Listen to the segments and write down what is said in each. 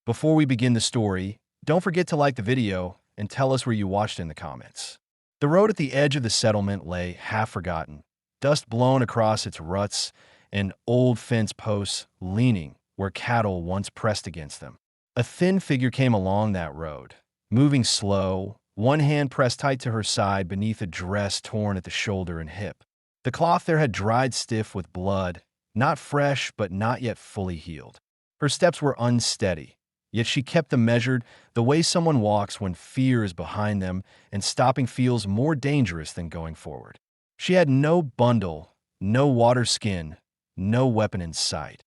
Before we begin the story, don't forget to like the video and tell us where you watched in the comments. The road at the edge of the settlement lay half forgotten, dust blown across its ruts and old fence posts leaning where cattle once pressed against them. A thin figure came along that road, moving slow, one hand pressed tight to her side beneath a dress torn at the shoulder and hip. The cloth there had dried stiff with blood, not fresh but not yet fully healed. Her steps were unsteady, yet she kept them measured, the way someone walks when fear is behind them and stopping feels more dangerous than going forward. She had no bundle, no water skin, no weapon in sight,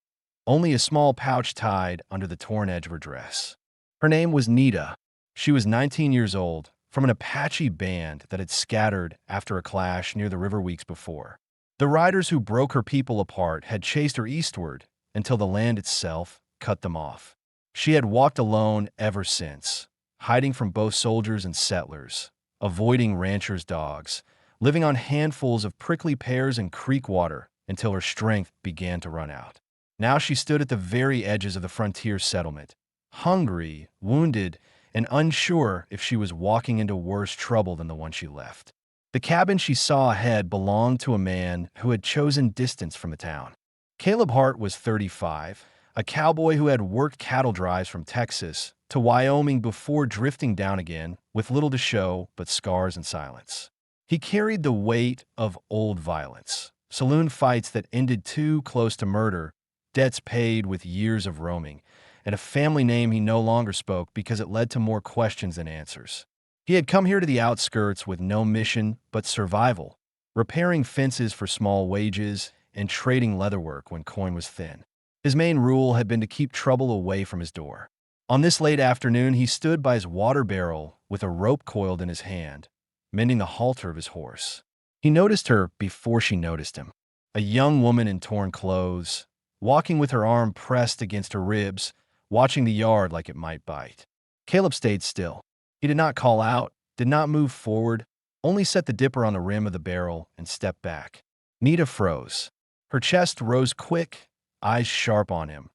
only a small pouch tied under the torn edge of her dress. Her name was Nita. She was 19 years old, from an Apache band that had scattered after a clash near the river weeks before. The riders who broke her people apart had chased her eastward until the land itself cut them off. She had walked alone ever since, hiding from both soldiers and settlers, avoiding ranchers' dogs, living on handfuls of prickly pears and creek water until her strength began to run out. Now she stood at the very edges of the frontier settlement, hungry, wounded, and unsure if she was walking into worse trouble than the one she left. The cabin she saw ahead belonged to a man who had chosen distance from the town. Caleb Hart was 35, a cowboy who had worked cattle drives from Texas to Wyoming before drifting down again with little to show but scars and silence. He carried the weight of old violence, saloon fights that ended too close to murder, debts paid with years of roaming, and a family name he no longer spoke because it led to more questions than answers. He had come here to the outskirts with no mission but survival, repairing fences for small wages and trading leatherwork when coin was thin. His main rule had been to keep trouble away from his door. On this late afternoon, he stood by his water barrel with a rope coiled in his hand, mending the halter of his horse. He noticed her before she noticed him, a young woman in torn clothes, walking with her arm pressed against her ribs, watching the yard like it might bite. Caleb stayed still. He did not call out, did not move forward, only set the dipper on the rim of the barrel and stepped back. Nita froze. Her chest rose quick, eyes sharp on him,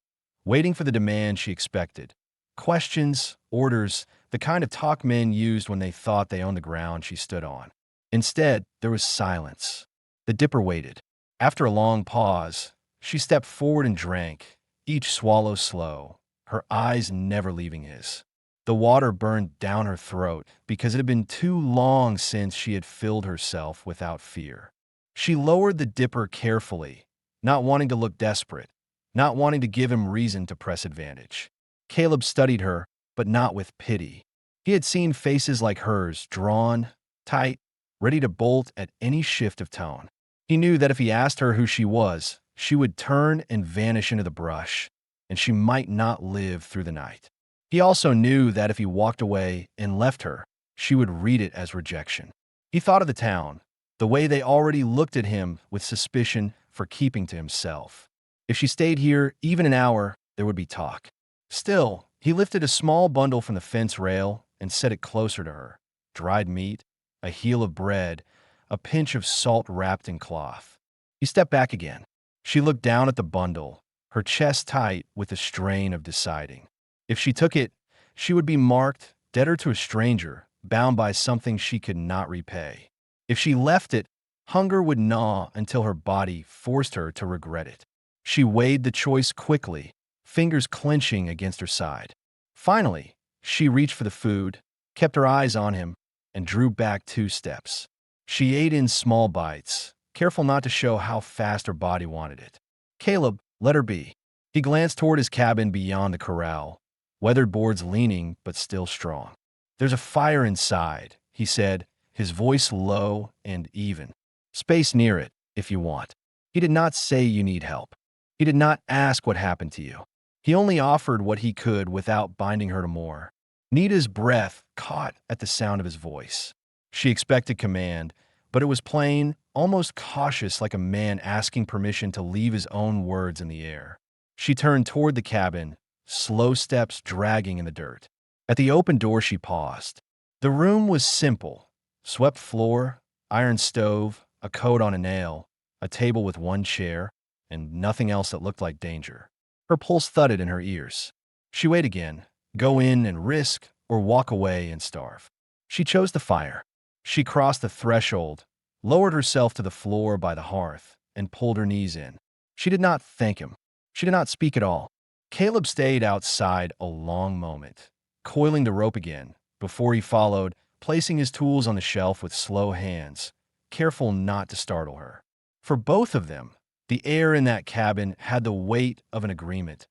waiting for the demand she expected. Questions, orders, the kind of talk men used when they thought they owned the ground she stood on. Instead, there was silence. The dipper waited. After a long pause, she stepped forward and drank, each swallow slow, her eyes never leaving his. The water burned down her throat because it had been too long since she had filled herself without fear. She lowered the dipper carefully, not wanting to look desperate, not wanting to give him reason to press advantage. Caleb studied her, but not with pity. He had seen faces like hers, drawn, tight, ready to bolt at any shift of tone. He knew that if he asked her who she was, she would turn and vanish into the brush, and she might not live through the night. He also knew that if he walked away and left her, she would read it as rejection. He thought of the town, the way they already looked at him with suspicion for keeping to himself. If she stayed here even an hour, there would be talk. Still, he lifted a small bundle from the fence rail and set it closer to her. Dried meat, a heel of bread, a pinch of salt wrapped in cloth. He stepped back again. She looked down at the bundle, her chest tight with the strain of deciding. If she took it, she would be marked, debtor to a stranger, bound by something she could not repay. If she left it, hunger would gnaw until her body forced her to regret it. She weighed the choice quickly, fingers clenching against her side. Finally, she reached for the food, kept her eyes on him, and drew back 2 steps. She ate in small bites, careful not to show how fast her body wanted it. Caleb let her be. He glanced toward his cabin beyond the corral, weathered boards leaning but still strong. "There's a fire inside," he said, his voice low and even. "Space near it, if you want." He did not say you need help. He did not ask what happened to you. He only offered what he could without binding her to more. Nita's breath caught at the sound of his voice. She expected command, but it was plain, almost cautious, like a man asking permission to leave his own words in the air. She turned toward the cabin, slow steps dragging in the dirt. At the open door she paused. The room was simple. Swept floor, iron stove, a coat on a nail, a table with 1 chair, and nothing else that looked like danger. Her pulse thudded in her ears. She waited again, go in and risk, or walk away and starve. She chose the fire. She crossed the threshold, lowered herself to the floor by the hearth, and pulled her knees in. She did not thank him. She did not speak at all. Caleb stayed outside a long moment, coiling the rope again, before he followed, placing his tools on the shelf with slow hands, careful not to startle her. For both of them, the air in that cabin had the weight of an agreement,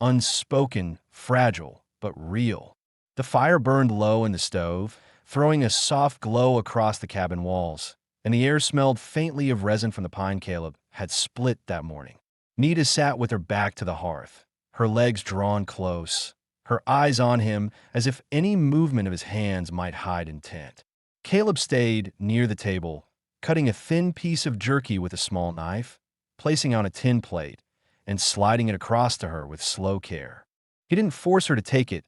unspoken, fragile, but real. The fire burned low in the stove, throwing a soft glow across the cabin walls, and the air smelled faintly of resin from the pine Caleb had split that morning. Nita sat with her back to the hearth, her legs drawn close, her eyes on him as if any movement of his hands might hide intent. Caleb stayed near the table, cutting a thin piece of jerky with a small knife, placing on a tin plate, and sliding it across to her with slow care. He didn't force her to take it,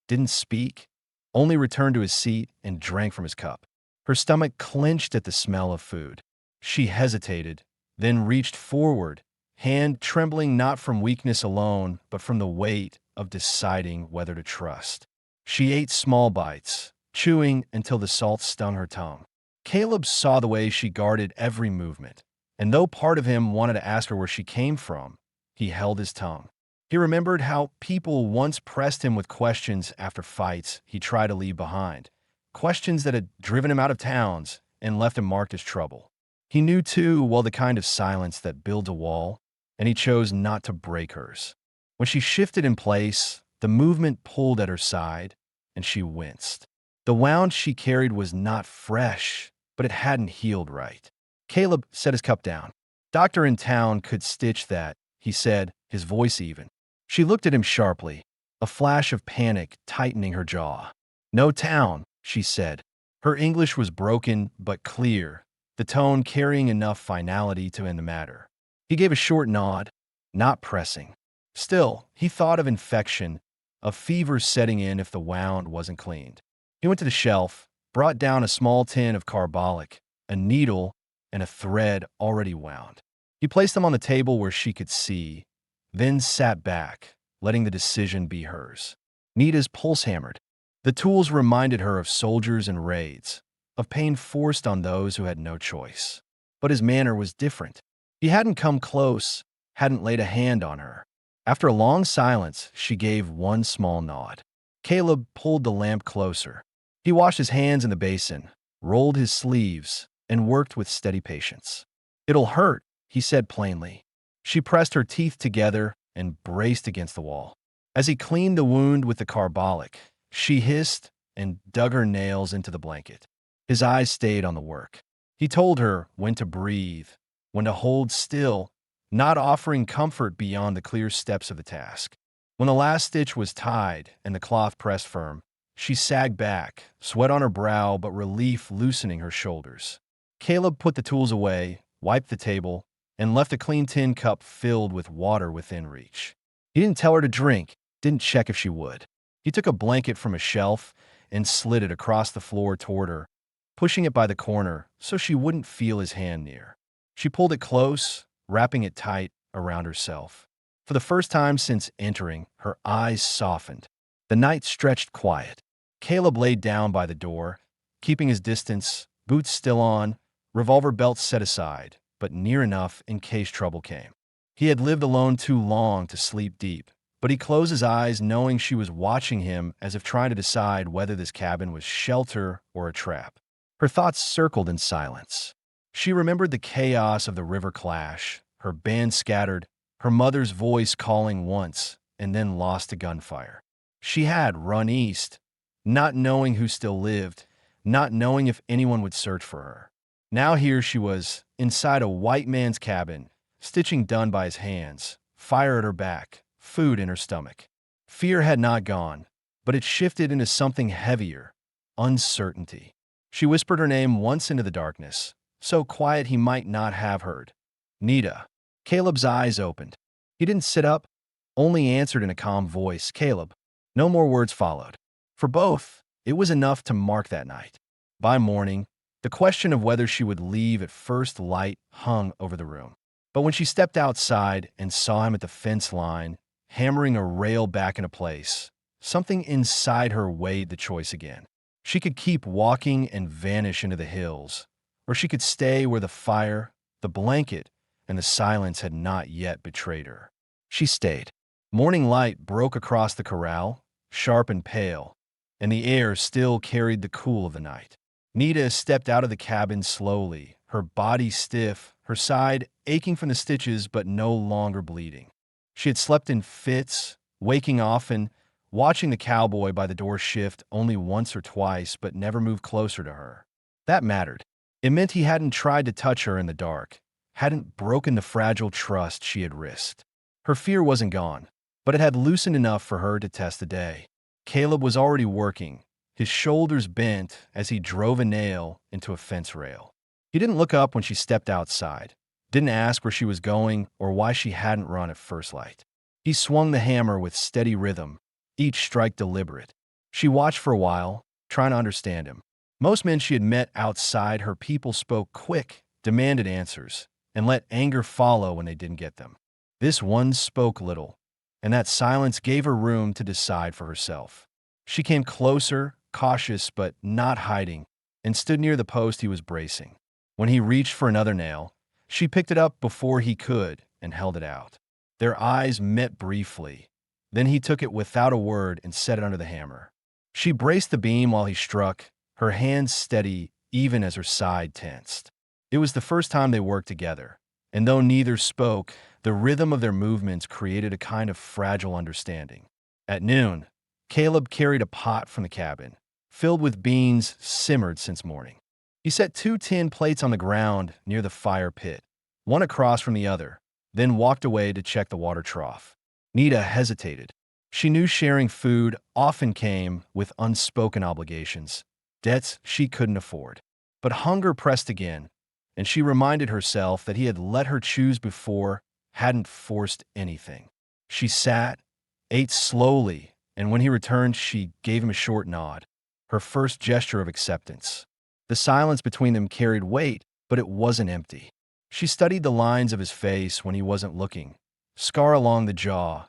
didn't speak, only returned to his seat and drank from his cup. Her stomach clenched at the smell of food. She hesitated, then reached forward, hand trembling not from weakness alone, but from the weight of deciding whether to trust. She ate small bites, chewing until the salt stung her tongue. Caleb saw the way she guarded every movement, and though part of him wanted to ask her where she came from, he held his tongue. He remembered how people once pressed him with questions after fights he tried to leave behind, questions that had driven him out of towns and left him marked as trouble. He knew too well the kind of silence that builds a wall, and he chose not to break hers. When she shifted in place, the movement pulled at her side, and she winced. The wound she carried was not fresh, but it hadn't healed right. Caleb set his cup down. "Doctor in town could stitch that," he said, his voice even. She looked at him sharply, a flash of panic tightening her jaw. "No town," she said. Her English was broken but clear, the tone carrying enough finality to end the matter. He gave a short nod, not pressing. Still, he thought of infection, of fever setting in if the wound wasn't cleaned. He went to the shelf, brought down a small tin of carbolic, a needle, and a thread already wound. He placed them on the table where she could see, then sat back, letting the decision be hers. Nita's pulse hammered. The tools reminded her of soldiers and raids, of pain forced on those who had no choice. But his manner was different. He hadn't come close, hadn't laid a hand on her. After a long silence, she gave one small nod. Caleb pulled the lamp closer. He washed his hands in the basin, rolled his sleeves, and worked with steady patience. "It'll hurt," he said plainly. She pressed her teeth together and braced against the wall. As he cleaned the wound with the carbolic, she hissed and dug her nails into the blanket. His eyes stayed on the work. He told her when to breathe, when to hold still, not offering comfort beyond the clear steps of the task. When the last stitch was tied and the cloth pressed firm, she sagged back, sweat on her brow but relief loosening her shoulders. Caleb put the tools away, wiped the table, and left a clean tin cup filled with water within reach. He didn't tell her to drink, didn't check if she would. He took a blanket from a shelf and slid it across the floor toward her, pushing it by the corner so she wouldn't feel his hand near. She pulled it close, wrapping it tight around herself. For the first time since entering, her eyes softened. The night stretched quiet. Caleb laid down by the door, keeping his distance, boots still on, revolver belt set aside, but near enough in case trouble came. He had lived alone too long to sleep deep, but he closed his eyes knowing she was watching him as if trying to decide whether this cabin was shelter or a trap. Her thoughts circled in silence. She remembered the chaos of the river clash, her band scattered, her mother's voice calling once and then lost to gunfire. She had run east, not knowing who still lived, not knowing if anyone would search for her. Now here she was, inside a white man's cabin, stitching done by his hands, fire at her back, food in her stomach. Fear had not gone, but it shifted into something heavier, uncertainty. She whispered her name once into the darkness, so quiet he might not have heard. "Nita." Caleb's eyes opened. He didn't sit up, only answered in a calm voice, "Caleb." No more words followed. For both, it was enough to mark that night. By morning, the question of whether she would leave at first light hung over the room. But when she stepped outside and saw him at the fence line, hammering a rail back into place, something inside her weighed the choice again. She could keep walking and vanish into the hills, or she could stay where the fire, the blanket, and the silence had not yet betrayed her. She stayed. Morning light broke across the corral, sharp and pale, and the air still carried the cool of the night. Nita stepped out of the cabin slowly, her body stiff, her side aching from the stitches but no longer bleeding. She had slept in fits, waking often, watching the cowboy by the door shift only once or twice but never move closer to her. That mattered. It meant he hadn't tried to touch her in the dark, hadn't broken the fragile trust she had risked. Her fear wasn't gone, but it had loosened enough for her to test the day. Caleb was already working, his shoulders bent as he drove a nail into a fence rail. He didn't look up when she stepped outside, didn't ask where she was going or why she hadn't run at first light. He swung the hammer with steady rhythm, each strike deliberate. She watched for a while, trying to understand him. Most men she had met outside her people spoke quick, demanded answers, and let anger follow when they didn't get them. This one spoke little, and that silence gave her room to decide for herself. She came closer, cautious but not hiding, and stood near the post he was bracing. When he reached for another nail, she picked it up before he could and held it out. Their eyes met briefly. Then he took it without a word and set it under the hammer. She braced the beam while he struck, her hands steady even as her side tensed. It was the first time they worked together, and though neither spoke, the rhythm of their movements created a kind of fragile understanding. At noon, Caleb carried a pot from the cabin, filled with beans simmered since morning. He set 2 tin plates on the ground near the fire pit, one across from the other, then walked away to check the water trough. Nita hesitated. She knew sharing food often came with unspoken obligations, debts she couldn't afford. But hunger pressed again, and she reminded herself that he had let her choose before, hadn't forced anything. She sat, ate slowly, and when he returned, she gave him a short nod, her first gesture of acceptance. The silence between them carried weight, but it wasn't empty. She studied the lines of his face when he wasn't looking, scar along the jaw,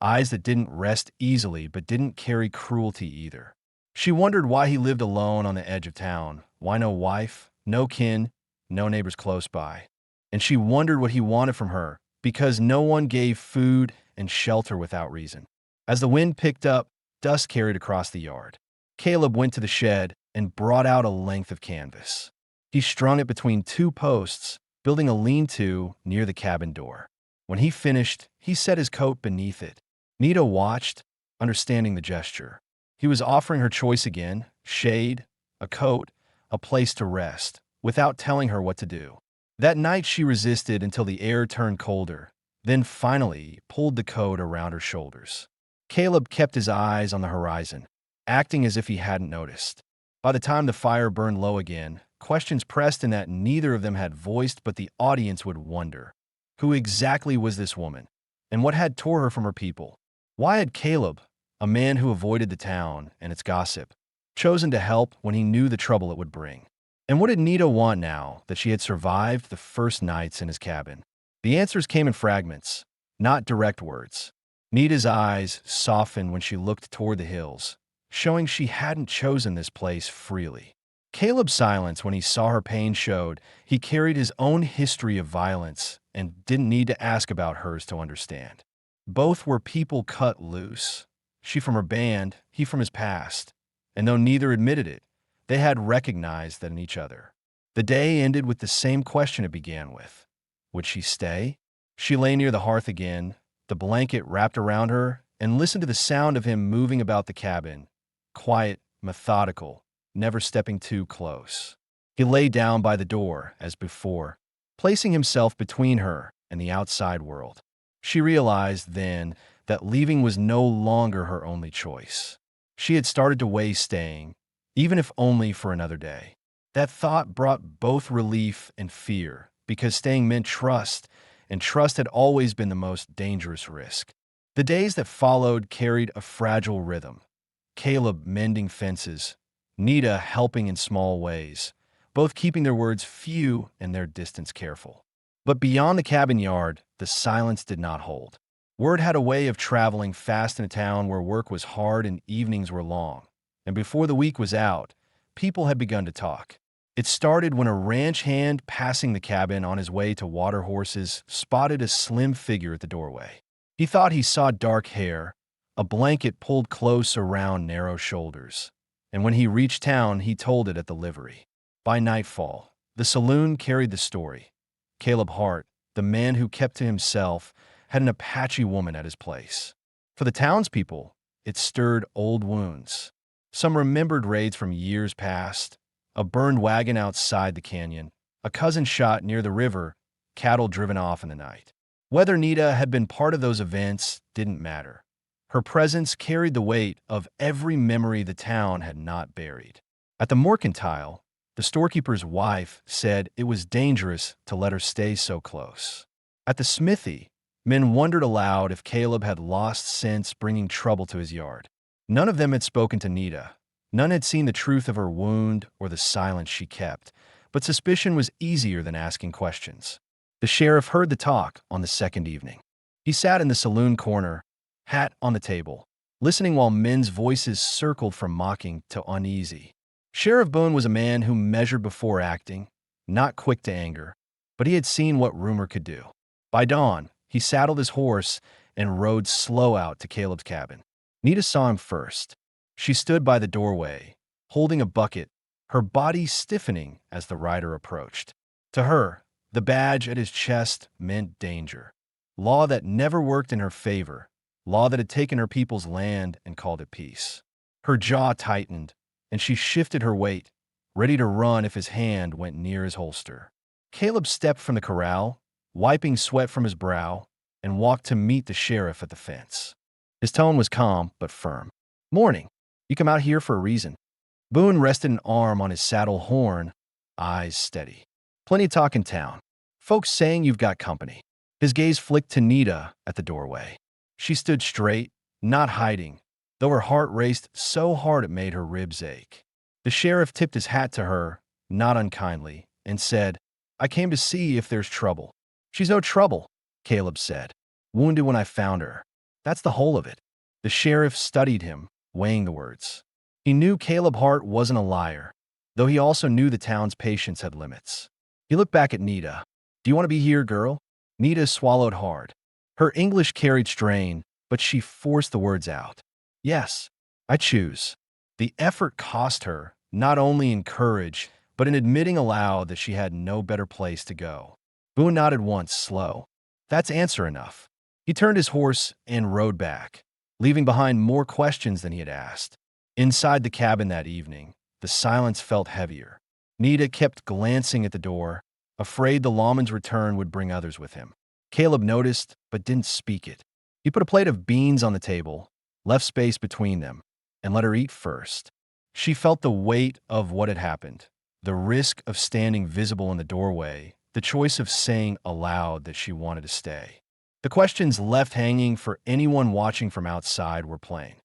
eyes that didn't rest easily but didn't carry cruelty either. She wondered why he lived alone on the edge of town, why no wife, no kin, no neighbors close by. And she wondered what he wanted from her, because no one gave food and shelter without reason. As the wind picked up, dust carried across the yard. Caleb went to the shed and brought out a length of canvas. He strung it between 2 posts, building a lean-to near the cabin door. When he finished, he set his coat beneath it. Nita watched, understanding the gesture. He was offering her choice again, shade, a coat, a place to rest, without telling her what to do. That night she resisted until the air turned colder, then finally pulled the coat around her shoulders. Caleb kept his eyes on the horizon, acting as if he hadn't noticed. By the time the fire burned low again, questions pressed in that neither of them had voiced, but the audience would wonder. Who exactly was this woman? And what had tore her from her people? Why had Caleb, a man who avoided the town and its gossip, chosen to help when he knew the trouble it would bring? And what did Nita want now that she had survived the first nights in his cabin? The answers came in fragments, not direct words. Nita's eyes softened when she looked toward the hills, showing she hadn't chosen this place freely. Caleb's silence when he saw her pain showed he carried his own history of violence and didn't need to ask about hers to understand. Both were people cut loose, she from her band, he from his past, and though neither admitted it, they had recognized that in each other. The day ended with the same question it began with. Would she stay? She lay near the hearth again, the blanket wrapped around her, and listened to the sound of him moving about the cabin, quiet, methodical, never stepping too close. He lay down by the door, as before, placing himself between her and the outside world. She realized then that leaving was no longer her only choice. She had started to weigh staying, even if only for another day. That thought brought both relief and fear, because staying meant trust, and trust had always been the most dangerous risk. The days that followed carried a fragile rhythm. Caleb mending fences, Nita helping in small ways, both keeping their words few and their distance careful. But beyond the cabin yard, the silence did not hold. Word had a way of traveling fast in a town where work was hard and evenings were long. And before the week was out, people had begun to talk. It started when a ranch hand passing the cabin on his way to water horses spotted a slim figure at the doorway. He thought he saw dark hair, a blanket pulled close around narrow shoulders. And when he reached town, he told it at the livery. By nightfall, the saloon carried the story. Caleb Hart, the man who kept to himself, had an Apache woman at his place. For the townspeople, it stirred old wounds. Some remembered raids from years past, a burned wagon outside the canyon, a cousin shot near the river, cattle driven off in the night. Whether Nita had been part of those events didn't matter. Her presence carried the weight of every memory the town had not buried. At the mercantile, the storekeeper's wife said it was dangerous to let her stay so close. At the smithy, men wondered aloud if Caleb had lost sense bringing trouble to his yard. None of them had spoken to Nita. None had seen the truth of her wound or the silence she kept, but suspicion was easier than asking questions. The sheriff heard the talk on the second evening. He sat in the saloon corner, hat on the table, listening while men's voices circled from mocking to uneasy. Sheriff Boone was a man who measured before acting, not quick to anger, but he had seen what rumor could do. By dawn, he saddled his horse and rode slow out to Caleb's cabin. Nita saw him first. She stood by the doorway, holding a bucket, her body stiffening as the rider approached. To her, the badge at his chest meant danger. Law that never worked in her favor, law that had taken her people's land and called it peace. Her jaw tightened, and she shifted her weight, ready to run if his hand went near his holster. Caleb stepped from the corral, wiping sweat from his brow, and walked to meet the sheriff at the fence. His tone was calm but firm. "Morning. You come out here for a reason." Boone rested an arm on his saddle horn, eyes steady. "Plenty of talk in town. Folks saying you've got company." His gaze flicked to Nita at the doorway. She stood straight, not hiding, though her heart raced so hard it made her ribs ache. The sheriff tipped his hat to her, not unkindly, and said, "I came to see if there's trouble." "She's no trouble," Caleb said. "Wounded when I found her. That's the whole of it." The sheriff studied him, weighing the words. He knew Caleb Hart wasn't a liar, though he also knew the town's patience had limits. He looked back at Nita. "Do you want to be here, girl?" Nita swallowed hard. Her English carried strain, but she forced the words out. "Yes, I choose." The effort cost her, not only in courage, but in admitting aloud that she had no better place to go. Boone nodded once, slow. "That's answer enough." He turned his horse and rode back, leaving behind more questions than he had asked. Inside the cabin that evening, the silence felt heavier. Nita kept glancing at the door, afraid the lawman's return would bring others with him. Caleb noticed, but didn't speak it. He put a plate of beans on the table, left space between them, and let her eat first. She felt the weight of what had happened, the risk of standing visible in the doorway, the choice of saying aloud that she wanted to stay. The questions left hanging for anyone watching from outside were plain.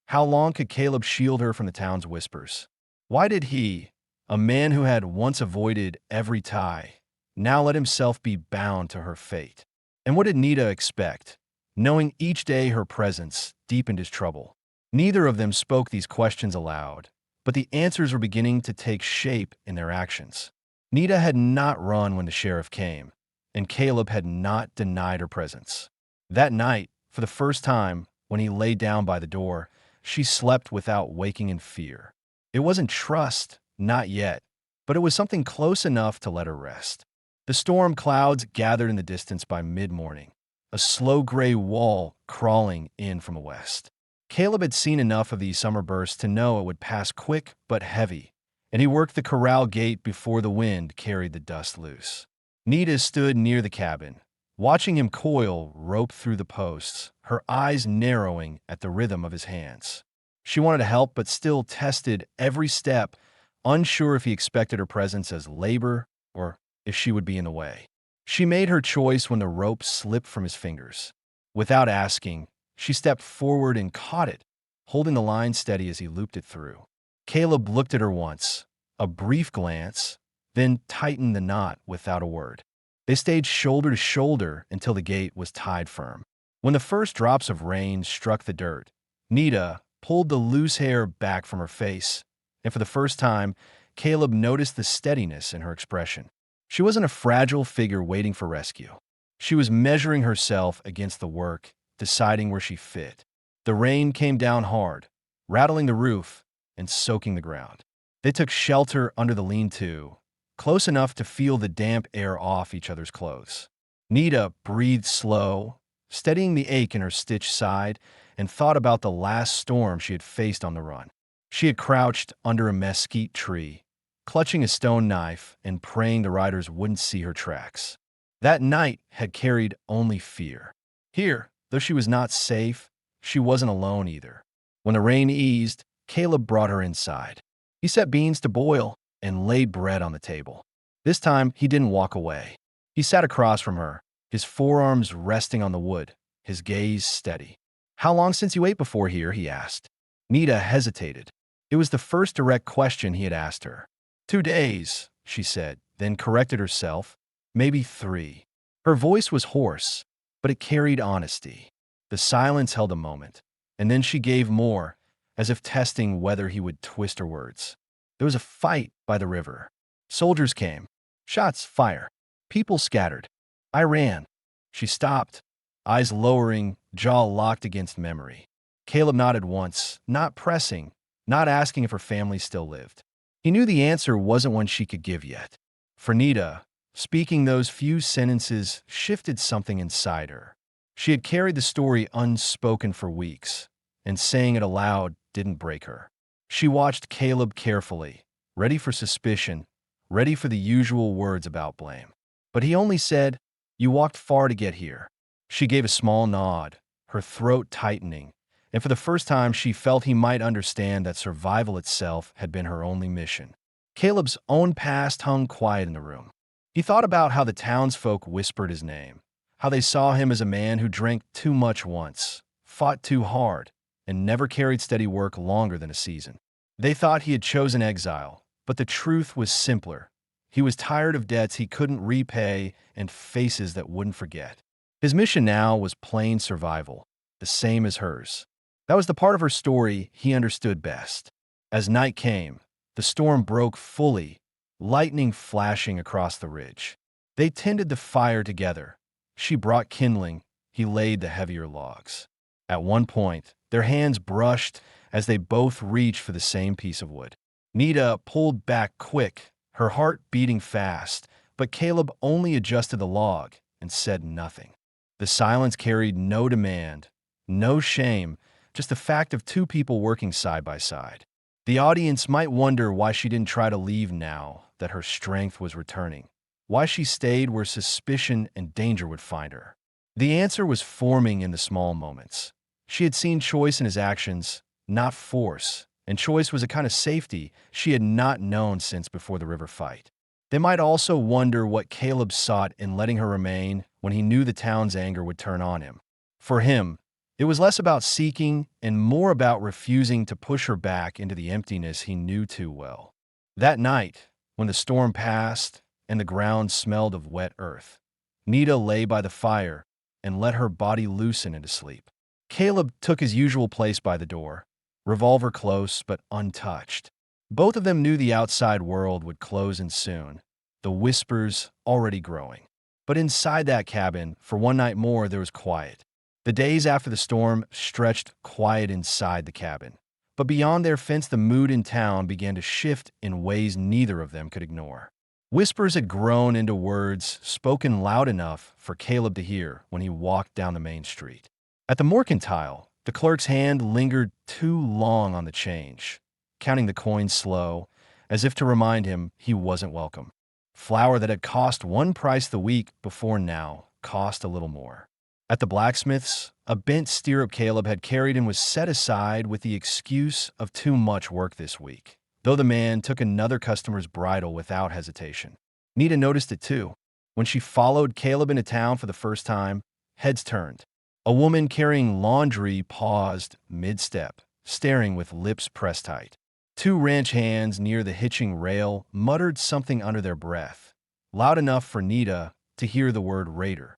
How long could Caleb shield her from the town's whispers? Why did he, a man who had once avoided every tie, now let himself be bound to her fate? And what did Nita expect, knowing each day her presence deepened his trouble? Neither of them spoke these questions aloud, but the answers were beginning to take shape in their actions. Nita had not run when the sheriff came, and Caleb had not denied her presence. That night, for the first time, when he lay down by the door, she slept without waking in fear. It wasn't trust, not yet, but it was something close enough to let her rest. The storm clouds gathered in the distance by mid-morning, a slow gray wall crawling in from the west. Caleb had seen enough of these summer bursts to know it would pass quick but heavy, and he worked the corral gate before the wind carried the dust loose. Nita stood near the cabin, watching him coil rope through the posts, her eyes narrowing at the rhythm of his hands. She wanted to help but still tested every step, unsure if he expected her presence as labor or if she would be in the way. She made her choice when the rope slipped from his fingers. Without asking, she stepped forward and caught it, holding the line steady as he looped it through. Caleb looked at her once, a brief glance, then tightened the knot without a word. They stayed shoulder to shoulder until the gate was tied firm. When the first drops of rain struck the dirt, Nita pulled the loose hair back from her face, and for the first time, Caleb noticed the steadiness in her expression. She wasn't a fragile figure waiting for rescue. She was measuring herself against the work, deciding where she fit. The rain came down hard, rattling the roof and soaking the ground. They took shelter under the lean-to, close enough to feel the damp air off each other's clothes. Nita breathed slow, steadying the ache in her stitched side, and thought about the last storm she had faced on the run. She had crouched under a mesquite tree, clutching a stone knife and praying the riders wouldn't see her tracks. That night had carried only fear. Here, though she was not safe, she wasn't alone either. When the rain eased, Caleb brought her inside. He set beans to boil and laid bread on the table. This time, he didn't walk away. He sat across from her, his forearms resting on the wood, his gaze steady. "How long since you ate before here?" he asked. Nita hesitated. It was the first direct question he had asked her. "2 days," she said, then corrected herself. "Maybe 3. Her voice was hoarse, but it carried honesty. The silence held a moment, and then she gave more, as if testing whether he would twist her words. "There was a fight by the river. Soldiers came. Shots, fire. People scattered. I ran." She stopped, eyes lowering, jaw locked against memory. Caleb nodded once, not pressing, not asking if her family still lived. He knew the answer wasn't one she could give yet. For Nita, speaking those few sentences shifted something inside her. She had carried the story unspoken for weeks, and saying it aloud didn't break her. She watched Caleb carefully, ready for suspicion, ready for the usual words about blame. But he only said, "You walked far to get here." She gave a small nod, her throat tightening, and for the first time she felt he might understand that survival itself had been her only mission. Caleb's own past hung quiet in the room. He thought about how the townsfolk whispered his name, how they saw him as a man who drank too much once, fought too hard, and never carried steady work longer than a season. They thought he had chosen exile, but the truth was simpler. He was tired of debts he couldn't repay and faces that wouldn't forget. His mission now was plain survival, the same as hers. That was the part of her story he understood best. As night came, the storm broke fully, lightning flashing across the ridge. They tended the fire together. She brought kindling, he laid the heavier logs. At one point, their hands brushed as they both reached for the same piece of wood. Nita pulled back quick, her heart beating fast, but Caleb only adjusted the log and said nothing. The silence carried no demand, no shame, just the fact of two people working side by side. The audience might wonder why she didn't try to leave now that her strength was returning, why she stayed where suspicion and danger would find her. The answer was forming in the small moments. She had seen choice in his actions, not force, and choice was a kind of safety she had not known since before the river fight. They might also wonder what Caleb sought in letting her remain when he knew the town's anger would turn on him. For him, it was less about seeking and more about refusing to push her back into the emptiness he knew too well. That night, when the storm passed and the ground smelled of wet earth, Nita lay by the fire and let her body loosen into sleep. Caleb took his usual place by the door, revolver close but untouched. Both of them knew the outside world would close in soon, the whispers already growing. But inside that cabin, for one night more, there was quiet. The days after the storm stretched quiet inside the cabin. But beyond their fence, the mood in town began to shift in ways neither of them could ignore. Whispers had grown into words spoken loud enough for Caleb to hear when he walked down the main street. At the mercantile, the clerk's hand lingered too long on the change, counting the coins slow, as if to remind him he wasn't welcome. Flour that had cost one price the week before now cost a little more. At the blacksmith's, a bent stirrup Caleb had carried and was set aside with the excuse of too much work this week, though the man took another customer's bridle without hesitation. Nita noticed it too. When she followed Caleb into town for the first time, heads turned. A woman carrying laundry paused mid-step, staring with lips pressed tight. Two ranch hands near the hitching rail muttered something under their breath, loud enough for Nita to hear the word raider.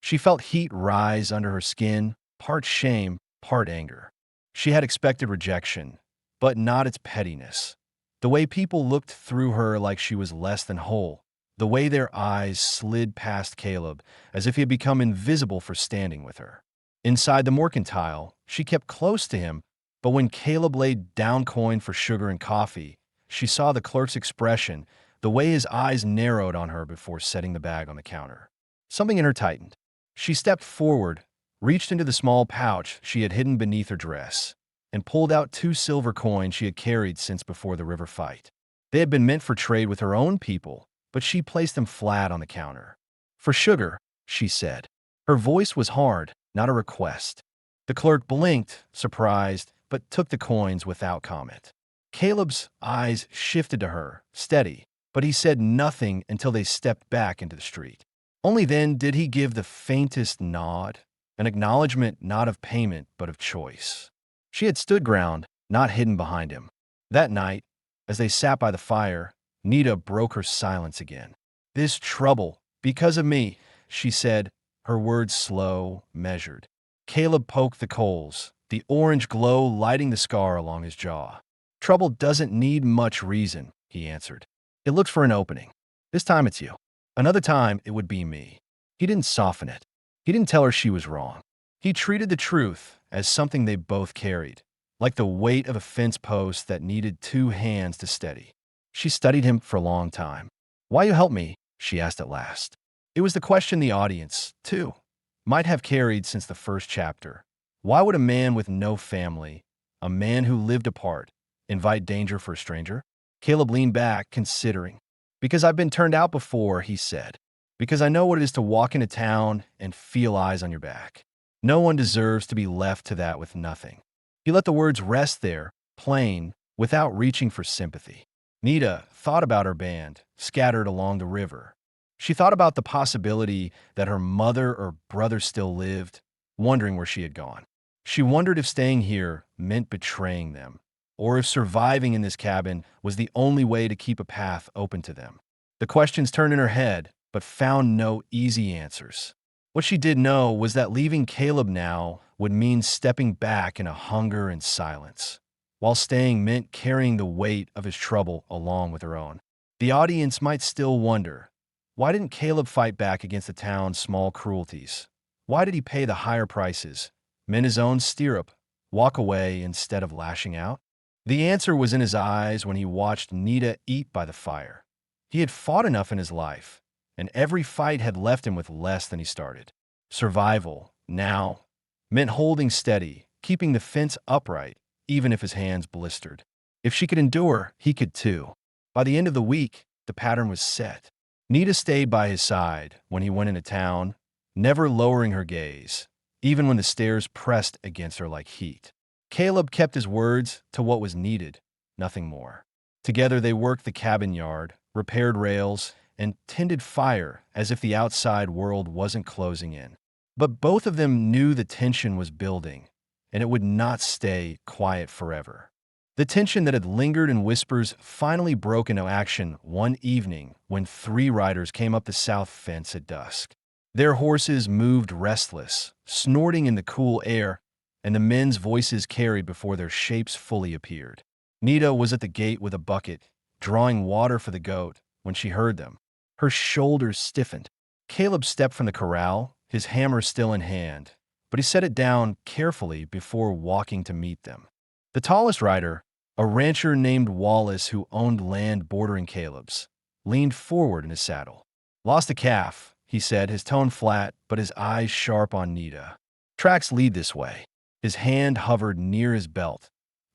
She felt heat rise under her skin, part shame, part anger. She had expected rejection, but not its pettiness. The way people looked through her like she was less than whole. The way their eyes slid past Caleb as if he had become invisible for standing with her. Inside the mercantile, she kept close to him, but when Caleb laid down coin for sugar and coffee, she saw the clerk's expression, the way his eyes narrowed on her before setting the bag on the counter. Something in her tightened. She stepped forward, reached into the small pouch she had hidden beneath her dress, and pulled out 2 silver coins she had carried since before the river fight. They had been meant for trade with her own people, but she placed them flat on the counter. "For sugar," she said. Her voice was hard, not a request. The clerk blinked, surprised, but took the coins without comment. Caleb's eyes shifted to her, steady, but he said nothing until they stepped back into the street. Only then did he give the faintest nod, an acknowledgement not of payment but of choice. She had stood ground, not hidden behind him. That night, as they sat by the fire, Nita broke her silence again. "This trouble, because of me," she said, her words slow, measured. Caleb poked the coals, the orange glow lighting the scar along his jaw. "Trouble doesn't need much reason," he answered. "It looks for an opening. This time it's you. Another time it would be me." He didn't soften it. He didn't tell her she was wrong. He treated the truth as something they both carried, like the weight of a fence post that needed 2 hands to steady. She studied him for a long time. "Why you help me?" she asked at last. It was the question the audience, too, might have carried since the first chapter. Why would a man with no family, a man who lived apart, invite danger for a stranger? Caleb leaned back, considering. "Because I've been turned out before," he said. "Because I know what it is to walk into town and feel eyes on your back. No one deserves to be left to that with nothing." He let the words rest there, plain, without reaching for sympathy. Nita thought about her band, scattered along the river. She thought about the possibility that her mother or brother still lived, wondering where she had gone. She wondered if staying here meant betraying them, or if surviving in this cabin was the only way to keep a path open to them. The questions turned in her head, but found no easy answers. What she did know was that leaving Caleb now would mean stepping back in a hunger and silence, while staying meant carrying the weight of his trouble along with her own. The audience might still wonder, why didn't Caleb fight back against the town's small cruelties? Why did he pay the higher prices, mend his own stirrup, walk away instead of lashing out? The answer was in his eyes when he watched Nita eat by the fire. He had fought enough in his life, and every fight had left him with less than he started. Survival, now, meant holding steady, keeping the fence upright, even if his hands blistered. If she could endure, he could too. By the end of the week, the pattern was set. Nita stayed by his side when he went into town, never lowering her gaze, even when the stairs pressed against her like heat. Caleb kept his words to what was needed, nothing more. Together they worked the cabin yard, repaired rails, and tended fire as if the outside world wasn't closing in. But both of them knew the tension was building, and it would not stay quiet forever. The tension that had lingered in whispers finally broke into action one evening when 3 riders came up the south fence at dusk. Their horses moved restless, snorting in the cool air, and the men's voices carried before their shapes fully appeared. Nita was at the gate with a bucket, drawing water for the goat, when she heard them. Her shoulders stiffened. Caleb stepped from the corral, his hammer still in hand, but he set it down carefully before walking to meet them. The tallest rider, a rancher named Wallace who owned land bordering Caleb's, leaned forward in his saddle. "Lost a calf," he said, his tone flat, but his eyes sharp on Nita. "Tracks lead this way." His hand hovered near his belt,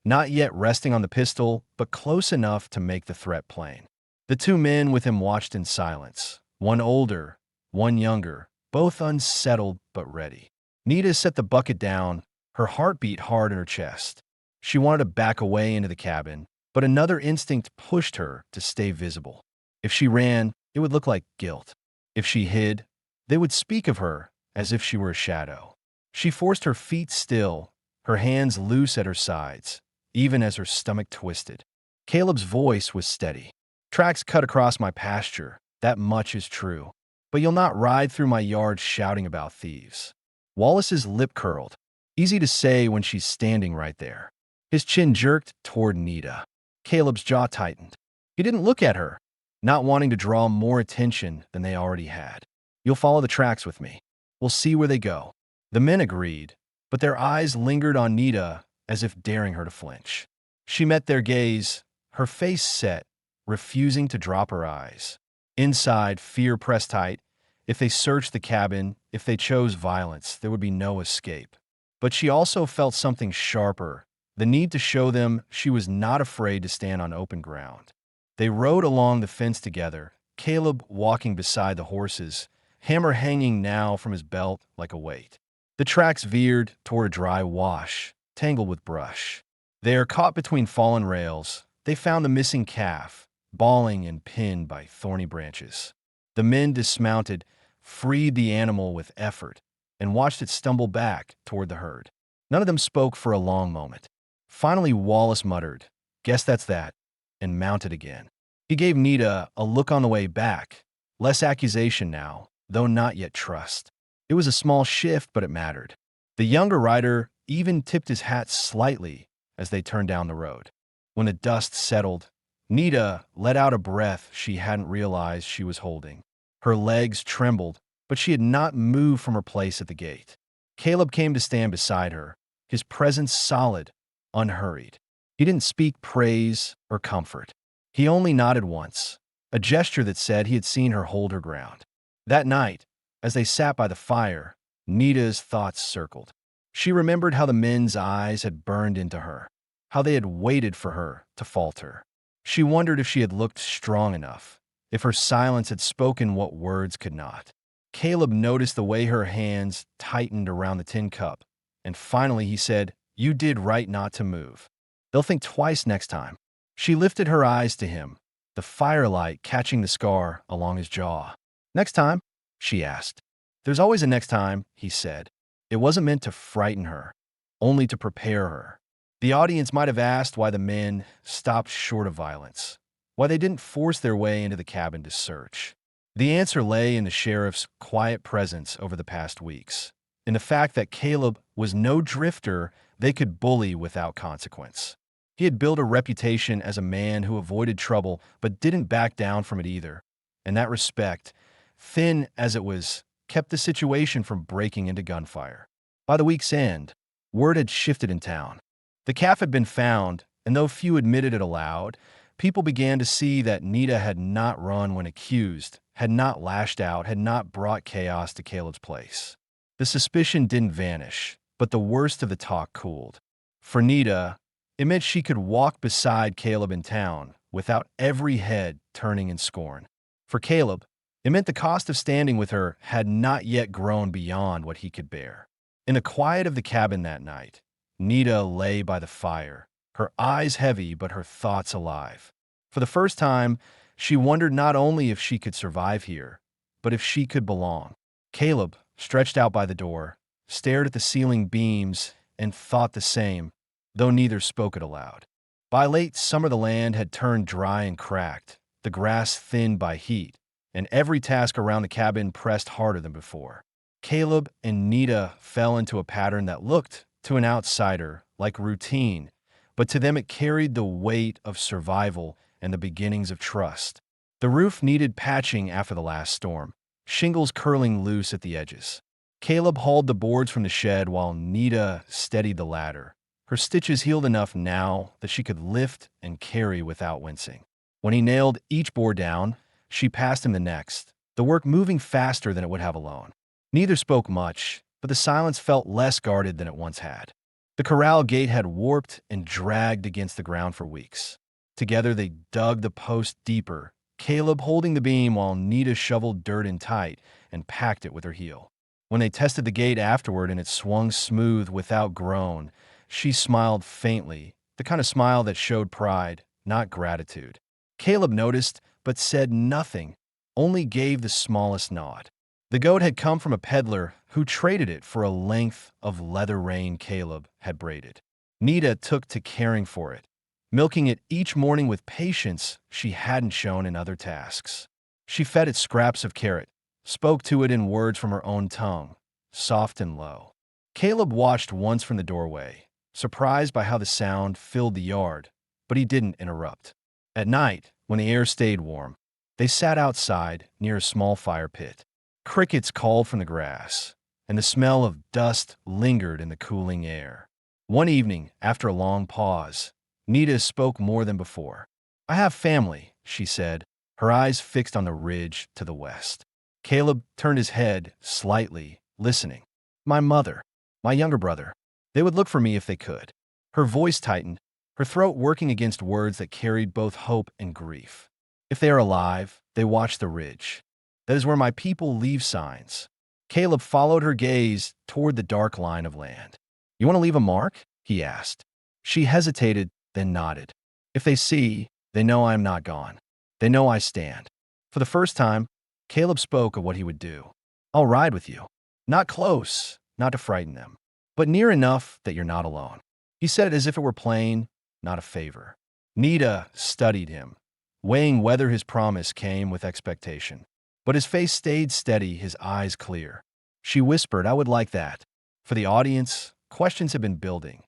not yet resting on the pistol, but close enough to make the threat plain. The 2 men with him watched in silence, one older, one younger, both unsettled but ready. Nita set the bucket down, her heart beat hard in her chest. She wanted to back away into the cabin, but another instinct pushed her to stay visible. If she ran, it would look like guilt. If she hid, they would speak of her as if she were a shadow. She forced her feet still, her hands loose at her sides, even as her stomach twisted. Caleb's voice was steady. "Tracks cut across my pasture, that much is true. but you'll not ride through my yard shouting about thieves." Wallace's lip curled. Easy to say when she's standing right there. His chin jerked toward Nita. Caleb's jaw tightened. He didn't look at her, not wanting to draw more attention than they already had. "You'll follow the tracks with me. We'll see where they go." The men agreed, but their eyes lingered on Nita as if daring her to flinch. She met their gaze, her face set, refusing to drop her eyes. Inside, fear pressed tight. If they searched the cabin, if they chose violence, there would be no escape. But she also felt something sharper, the need to show them she was not afraid to stand on open ground. They rode along the fence together, Caleb walking beside the horses, hammer hanging now from his belt like a weight. The tracks veered toward a dry wash, tangled with brush. There, caught between fallen rails, they found the missing calf, bawling and pinned by thorny branches. The men dismounted, freed the animal with effort, and watched it stumble back toward the herd. None of them spoke for a long moment. Finally, Wallace muttered, "Guess that's that," and mounted again. He gave Nita a look on the way back, less accusation now, though not yet trust. It was a small shift, but it mattered. The younger rider even tipped his hat slightly as they turned down the road. When the dust settled, Nita let out a breath she hadn't realized she was holding. Her legs trembled, but she had not moved from her place at the gate. Caleb came to stand beside her, his presence solid, unhurried. He didn't speak praise or comfort. He only nodded once, a gesture that said he had seen her hold her ground. That night, as they sat by the fire, Nita's thoughts circled. She remembered how the men's eyes had burned into her, how they had waited for her to falter. She wondered if she had looked strong enough, if her silence had spoken what words could not. Caleb noticed the way her hands tightened around the tin cup, and finally he said, "You did right not to move. They'll think twice next time." She lifted her eyes to him, the firelight catching the scar along his jaw. "Next time?" she asked. "There's always a next time," he said. It wasn't meant to frighten her, only to prepare her. The audience might have asked why the men stopped short of violence, why they didn't force their way into the cabin to search. The answer lay in the sheriff's quiet presence over the past weeks, in the fact that Caleb was no drifter they could bully without consequence. He had built a reputation as a man who avoided trouble but didn't back down from it either, and that respect, thin as it was, kept the situation from breaking into gunfire. By the week's end, word had shifted in town. The calf had been found, and though few admitted it aloud, people began to see that Nita had not run when accused, had not lashed out, had not brought chaos to Caleb's place. The suspicion didn't vanish, but the worst of the talk cooled. For Nita, it meant she could walk beside Caleb in town without every head turning in scorn. For Caleb, it meant the cost of standing with her had not yet grown beyond what he could bear. In the quiet of the cabin that night, Nita lay by the fire, her eyes heavy but her thoughts alive. For the first time, she wondered not only if she could survive here, but if she could belong. Caleb, stretched out by the door, stared at the ceiling beams and thought the same, though neither spoke it aloud. By late summer the land had turned dry and cracked, the grass thinned by heat, and every task around the cabin pressed harder than before. Caleb and Nita fell into a pattern that looked, to an outsider, like routine, but to them it carried the weight of survival and the beginnings of trust. The roof needed patching after the last storm, shingles curling loose at the edges. Caleb hauled the boards from the shed while Nita steadied the ladder. Her stitches healed enough now that she could lift and carry without wincing. When he nailed each board down, she passed him the next, the work moving faster than it would have alone. Neither spoke much, but the silence felt less guarded than it once had. The corral gate had warped and dragged against the ground for weeks. Together they dug the post deeper, Caleb holding the beam while Nita shoveled dirt in tight and packed it with her heel. When they tested the gate afterward and it swung smooth without groan, she smiled faintly, the kind of smile that showed pride, not gratitude. Caleb noticed, but said nothing, only gave the smallest nod. The goat had come from a peddler who traded it for a length of leather rein Caleb had braided. Nita took to caring for it, milking it each morning with patience she hadn't shown in other tasks. She fed it scraps of carrot, spoke to it in words from her own tongue, soft and low. Caleb watched once from the doorway, surprised by how the sound filled the yard, but he didn't interrupt. At night, when the air stayed warm, they sat outside near a small fire pit. Crickets called from the grass, and the smell of dust lingered in the cooling air. One evening, after a long pause, Nita spoke more than before. "I have family," she said, her eyes fixed on the ridge to the west. Caleb turned his head slightly, listening. "My mother, my younger brother, they would look for me if they could." Her voice tightened, her throat working against words that carried both hope and grief. "If they are alive, they watch the ridge. That is where my people leave signs." Caleb followed her gaze toward the dark line of land. "You want to leave a mark?" he asked. She hesitated, then nodded. "If they see, they know I am not gone. They know I stand." For the first time, Caleb spoke of what he would do. "I'll ride with you. Not close, not to frighten them, but near enough that you're not alone." He said it as if it were plain, not a favor. Nita studied him, weighing whether his promise came with expectation. But his face stayed steady, his eyes clear. She whispered, "I would like that." For the audience, questions had been building.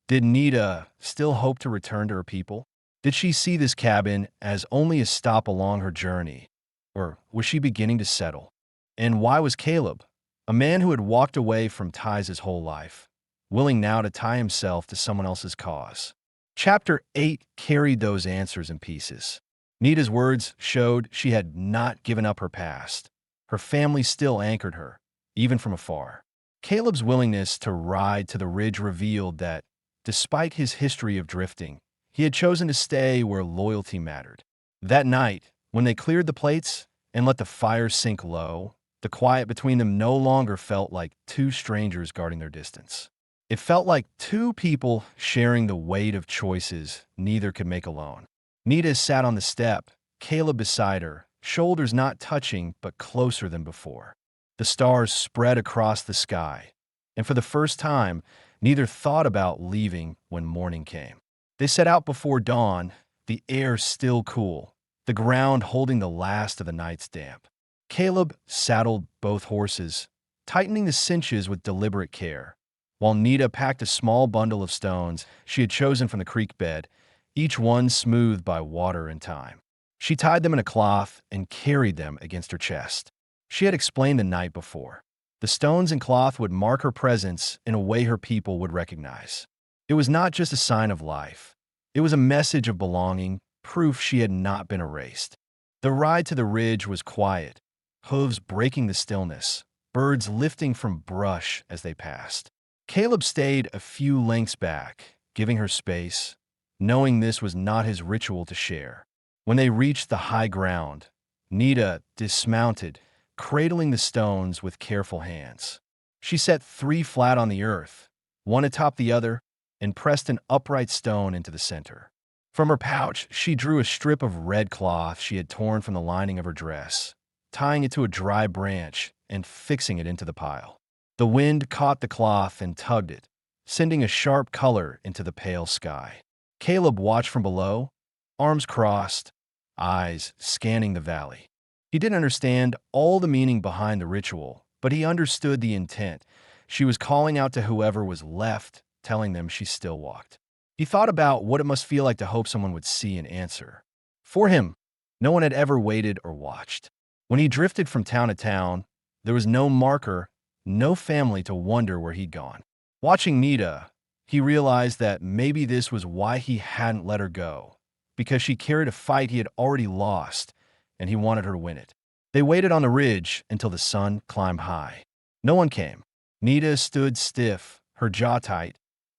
Did Nita still hope to return to her people? Did she see this cabin as only a stop along her journey? Or was she beginning to settle? And why was Caleb, a man who had walked away from ties his whole life, willing now to tie himself to someone else's cause? Chapter 8 carried those answers in pieces. Nita's words showed she had not given up her past. Her family still anchored her, even from afar. Caleb's willingness to ride to the ridge revealed that, despite his history of drifting, he had chosen to stay where loyalty mattered. That night, when they cleared the plates and let the fire sink low, the quiet between them no longer felt like two strangers guarding their distance. It felt like two people sharing the weight of choices neither could make alone. Nita sat on the step, Caleb beside her, shoulders not touching but closer than before. The stars spread across the sky, and for the first time, neither thought about leaving when morning came. They set out before dawn, the air still cool, the ground holding the last of the night's damp. Caleb saddled both horses, tightening the cinches with deliberate care, while Nita packed a small bundle of stones she had chosen from the creek bed, each one smoothed by water and time. She tied them in a cloth and carried them against her chest. She had explained the night before. The stones and cloth would mark her presence in a way her people would recognize. It was not just a sign of life. It was a message of belonging, proof she had not been erased. The ride to the ridge was quiet, hooves breaking the stillness, birds lifting from brush as they passed. Caleb stayed a few lengths back, giving her space, knowing this was not his ritual to share. When they reached the high ground, Nita dismounted, cradling the stones with careful hands. She set 3 flat on the earth, one atop the other, and pressed an upright stone into the center. From her pouch, she drew a strip of red cloth she had torn from the lining of her dress, tying it to a dry branch and fixing it into the pile. The wind caught the cloth and tugged it, sending a sharp color into the pale sky. Caleb watched from below, arms crossed, eyes scanning the valley. He didn't understand all the meaning behind the ritual, but he understood the intent. She was calling out to whoever was left, telling them she still walked. He thought about what it must feel like to hope someone would see and answer. For him, no one had ever waited or watched. When he drifted from town to town, there was no marker, no family to wonder where he'd gone. Watching Nita, he realized that maybe this was why he hadn't let her go, because she carried a fight he had already lost, and he wanted her to win it. They waited on the ridge until the sun climbed high. No one came. Nita stood stiff, her jaw tight,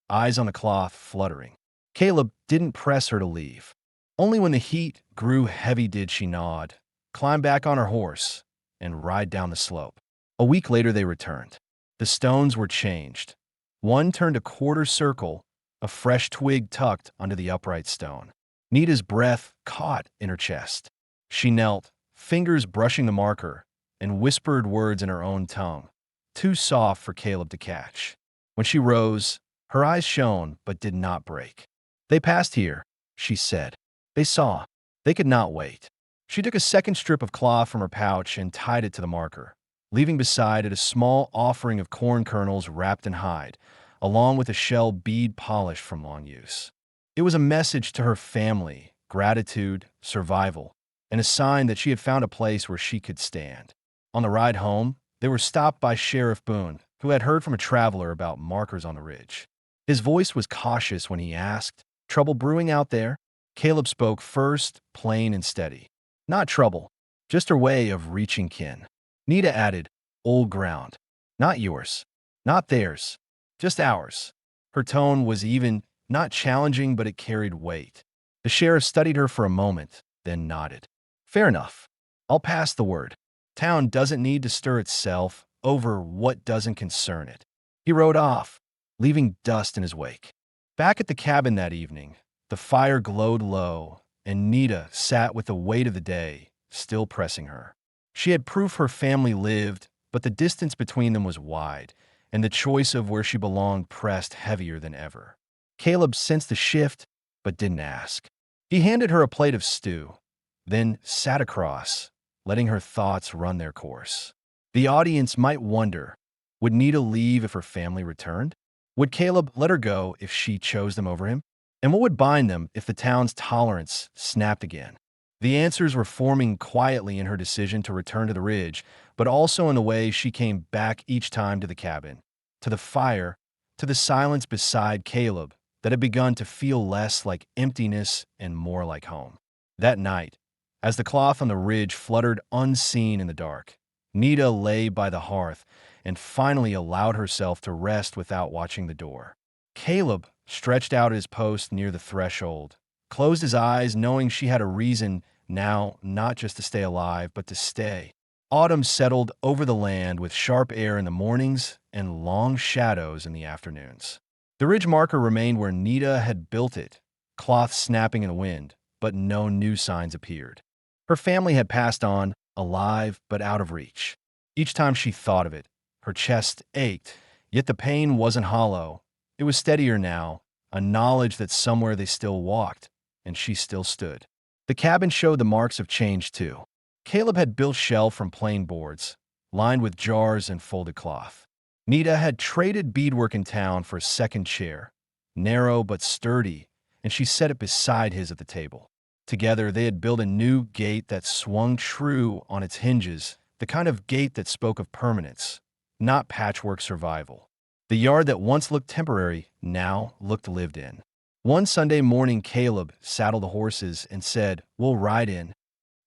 eyes on the cloth fluttering. Caleb didn't press her to leave. Only when the heat grew heavy did she nod, climb back on her horse, and ride down the slope. A week later they returned. The stones were changed. One turned a quarter circle, a fresh twig tucked under the upright stone. Nita's breath caught in her chest. She knelt, fingers brushing the marker, and whispered words in her own tongue, too soft for Caleb to catch. When she rose, her eyes shone but did not break. "They passed here," she said. "They saw. They could not wait." She took a second strip of cloth from her pouch and tied it to the marker, leaving beside it a small offering of corn kernels wrapped in hide, along with a shell bead polished from long use. It was a message to her family, gratitude, survival, and a sign that she had found a place where she could stand. On the ride home, they were stopped by Sheriff Boone, who had heard from a traveler about markers on the ridge. His voice was cautious when he asked, "Trouble brewing out there?" Caleb spoke first, plain and steady. "Not trouble, just her way of reaching kin." Nita added, "Old ground. Not yours. Not theirs. Just ours." Her tone was even, not challenging, but it carried weight. The sheriff studied her for a moment, then nodded. "Fair enough. I'll pass the word. Town doesn't need to stir itself over what doesn't concern it." He rode off, leaving dust in his wake. Back at the cabin that evening, the fire glowed low, and Nita sat with the weight of the day still pressing her. She had proof her family lived, but the distance between them was wide, and the choice of where she belonged pressed heavier than ever. Caleb sensed the shift, but didn't ask. He handed her a plate of stew, then sat across, letting her thoughts run their course. The audience might wonder, would Nita leave if her family returned? Would Caleb let her go if she chose them over him? And what would bind them if the town's tolerance snapped again? The answers were forming quietly in her decision to return to the ridge, but also in the way she came back each time to the cabin, to the fire, to the silence beside Caleb that had begun to feel less like emptiness and more like home. That night, as the cloth on the ridge fluttered unseen in the dark, Nita lay by the hearth and finally allowed herself to rest without watching the door. Caleb stretched out at his post near the threshold, closed his eyes knowing she had a reason now not just to stay alive, but to stay. Autumn settled over the land with sharp air in the mornings and long shadows in the afternoons. The ridge marker remained where Nita had built it, cloth snapping in the wind, but no new signs appeared. Her family had passed on, alive but out of reach. Each time she thought of it, her chest ached, yet the pain wasn't hollow. It was steadier now, a knowledge that somewhere they still walked, and she still stood. The cabin showed the marks of change too. Caleb had built shelf from plain boards, lined with jars and folded cloth. Nita had traded beadwork in town for a second chair, narrow but sturdy, and she set it beside his at the table. Together, they had built a new gate that swung true on its hinges, the kind of gate that spoke of permanence, not patchwork survival. The yard that once looked temporary now looked lived in. One Sunday morning, Caleb saddled the horses and said, "We'll ride in."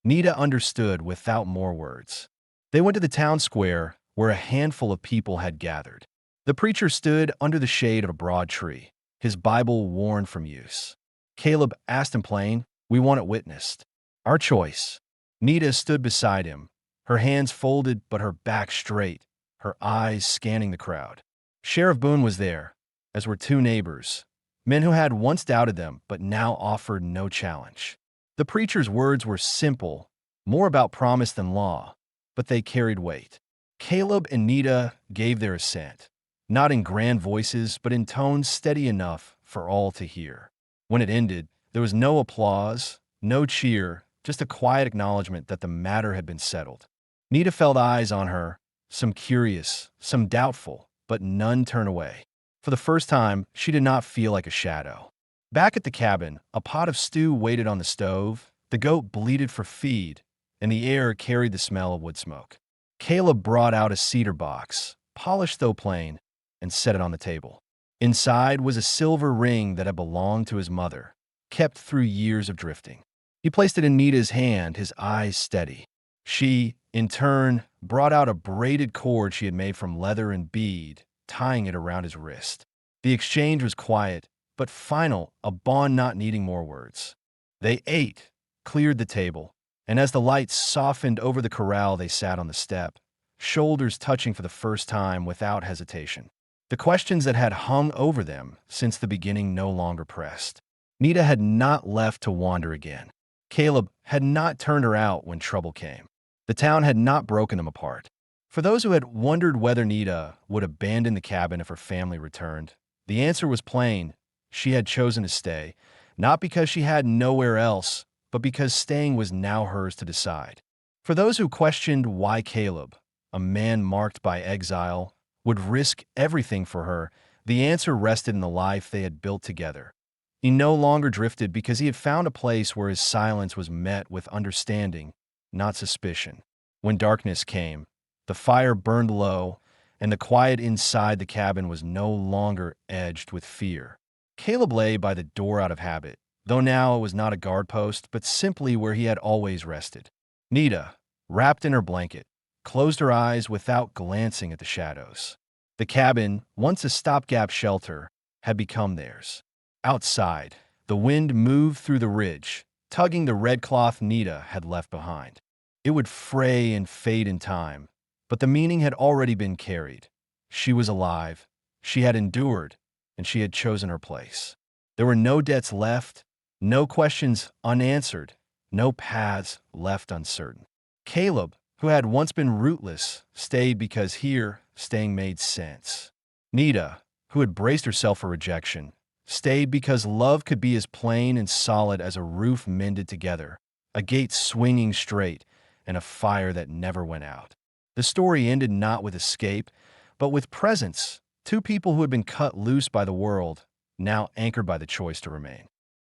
Nita understood without more words. They went to the town square, where a handful of people had gathered. The preacher stood under the shade of a broad tree, his Bible worn from use. Caleb asked in plain, "We want it witnessed." "Our choice." Nita stood beside him, her hands folded but her back straight, her eyes scanning the crowd. Sheriff Boone was there, as were two neighbors, men who had once doubted them but now offered no challenge. The preacher's words were simple, more about promise than law, but they carried weight. Caleb and Nita gave their assent, not in grand voices, but in tones steady enough for all to hear. When it ended, there was no applause, no cheer, just a quiet acknowledgement that the matter had been settled. Nita felt eyes on her, some curious, some doubtful, but none turn away. For the first time, she did not feel like a shadow. Back at the cabin, a pot of stew waited on the stove, the goat bleated for feed, and the air carried the smell of wood smoke. Caleb brought out a cedar box, polished though plain, and set it on the table. Inside was a silver ring that had belonged to his mother, kept through years of drifting. He placed it in Nita's hand, his eyes steady. She, in turn, brought out a braided cord she had made from leather and bead, tying it around his wrist. The exchange was quiet, but final, a bond not needing more words. They ate, cleared the table, and as the lights softened over the corral, they sat on the step, shoulders touching for the first time without hesitation. The questions that had hung over them since the beginning no longer pressed. Nita had not left to wander again. Caleb had not turned her out when trouble came. The town had not broken them apart. For those who had wondered whether Nita would abandon the cabin if her family returned, the answer was plain. She had chosen to stay, not because she had nowhere else, but because staying was now hers to decide. For those who questioned why Caleb, a man marked by exile, would risk everything for her, the answer rested in the life they had built together. He no longer drifted because he had found a place where his silence was met with understanding, not suspicion. When darkness came, the fire burned low, and the quiet inside the cabin was no longer edged with fear. Caleb lay by the door out of habit, though now it was not a guard post, but simply where he had always rested. Nita, wrapped in her blanket, closed her eyes without glancing at the shadows. The cabin, once a stopgap shelter, had become theirs. Outside, the wind moved through the ridge, tugging the red cloth Nita had left behind. It would fray and fade in time, but the meaning had already been carried. She was alive, she had endured, and she had chosen her place. There were no debts left, no questions unanswered, no paths left uncertain. Caleb, who had once been rootless, stayed because here, staying made sense. Nita, who had braced herself for rejection, stayed because love could be as plain and solid as a roof mended together, a gate swinging straight, and a fire that never went out. The story ended not with escape, but with presence, two people who had been cut loose by the world, now anchored by the choice to remain.